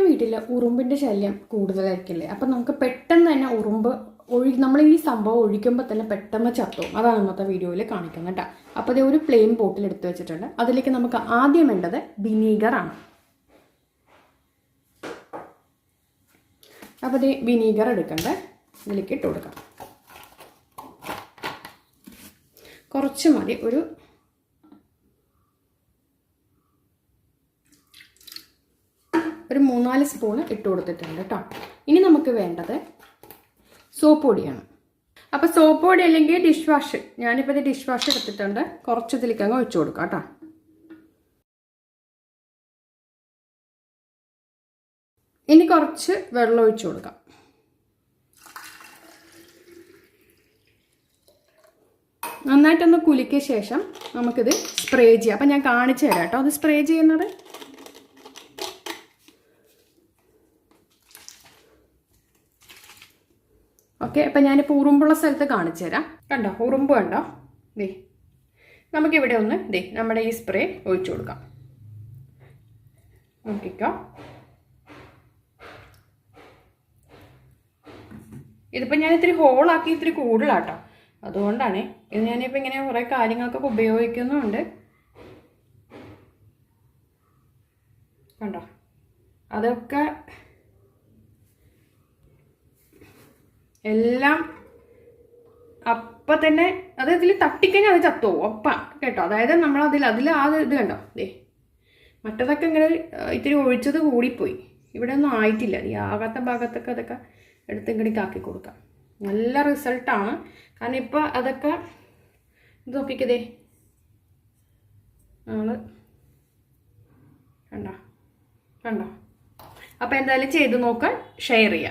വീട്ടിൽ ഉറുമ്പിൻ്റെ ശല്യം കൂടുതലായിരിക്കില്ലേ? അപ്പം നമുക്ക് പെട്ടെന്ന് തന്നെ ഉറുമ്പ് നമ്മൾ ഈ സംഭവം ഒഴിക്കുമ്പോൾ തന്നെ പെട്ടെന്ന് ചത്തും. അതാണ് ഇന്നത്തെ വീഡിയോയിൽ കാണിക്കുന്നത് കേട്ടോ. അപ്പോൾ ഇത് ഒരു പ്ലെയിൻ ബോട്ടിൽ എടുത്ത് വെച്ചിട്ടുണ്ട്. അതിലേക്ക് നമുക്ക് ആദ്യം വേണ്ടത് വിനീഗറാണ്. അപ്പോൾ ഇത് വിനീഗർ എടുക്കണ്ടേ, ഇതിലേക്ക് ഇട്ട് കൊടുക്കാം. കുറച്ച് മതി, ഒരു ഒരു 3-4 സ്പൂൺ ഇട്ട് കൊടുത്തിട്ടുണ്ട് കേട്ടോ. ഇനി നമുക്ക് വേണ്ടത് സോപ്പ് പൊടിയാണ്. അപ്പോൾ സോപ്പ് പൊടി അല്ലെങ്കിൽ ഡിഷ് വാഷ്, ഞാനിപ്പോൾ ഇത് ഡിഷ് വാഷ് എടുത്തിട്ടുണ്ട്. കുറച്ച് ഇതിലേക്ക് അങ്ങ് ഒഴിച്ചു കൊടുക്കാം കേട്ടോ. ഇനി കുറച്ച് വെള്ളം ഒഴിച്ചു കൊടുക്കാം. നന്നായിട്ടൊന്ന് കുലുക്കിയ ശേഷം നമുക്കിത് സ്പ്രേ ചെയ്യാം. അപ്പം ഞാൻ കാണിച്ചു തരാം കേട്ടോ അത് സ്പ്രേ ചെയ്യുന്നത്. ഓക്കെ, അപ്പം ഞാനിപ്പോൾ ഉറുമ്പുള്ള സ്ഥലത്ത് കാണിച്ചു തരാം. കണ്ടോ, ഉറുമ്പ് കണ്ടോ? ദേ നമുക്കിവിടെ ഒന്ന് നമ്മുടെ ഈ സ്പ്രേ ഒഴിച്ചു കൊടുക്കാം. നോക്കിക്കോ, ഇതിപ്പോൾ ഞാൻ ഇത്തിരി ഹോളാക്കി ഇത്തിരി കൂടുതലാട്ടോ, അതുകൊണ്ടാണ്. ഇത് ഞാനിപ്പോൾ ഇങ്ങനെ കുറേ കാര്യങ്ങൾക്കൊക്കെ ഉപയോഗിക്കുന്നുണ്ട്. കണ്ടോ, അതൊക്കെ എല്ലാം അപ്പം തന്നെ അത് ഇതിൽ തട്ടിക്കഴിഞ്ഞാൽ അത് ചത്തുപോകും ഒപ്പം കേട്ടോ. അതായത് നമ്മളതിൽ ആ ഇത് കണ്ടോ, മറ്റതൊക്കെ ഇങ്ങനെ ഇത്തിരി ഒഴിച്ചത് കൂടിപ്പോയി. ഇവിടെ ഒന്നും ആയിട്ടില്ല. ഈ ആകാത്ത ഭാഗത്തൊക്കെ അതൊക്കെ എടുത്ത് ഇങ്ങോട്ടേക്ക് ആക്കി കൊടുക്കാം. നല്ല റിസൾട്ടാണ്. കാരണം ഇപ്പോൾ അതൊക്കെ ഇത് നോക്കിക്കതേ, നമ്മൾ കണ്ടോ. അപ്പോൾ എന്തായാലും ചെയ്ത് നോക്കാൻ ഷെയർ ചെയ്യാം.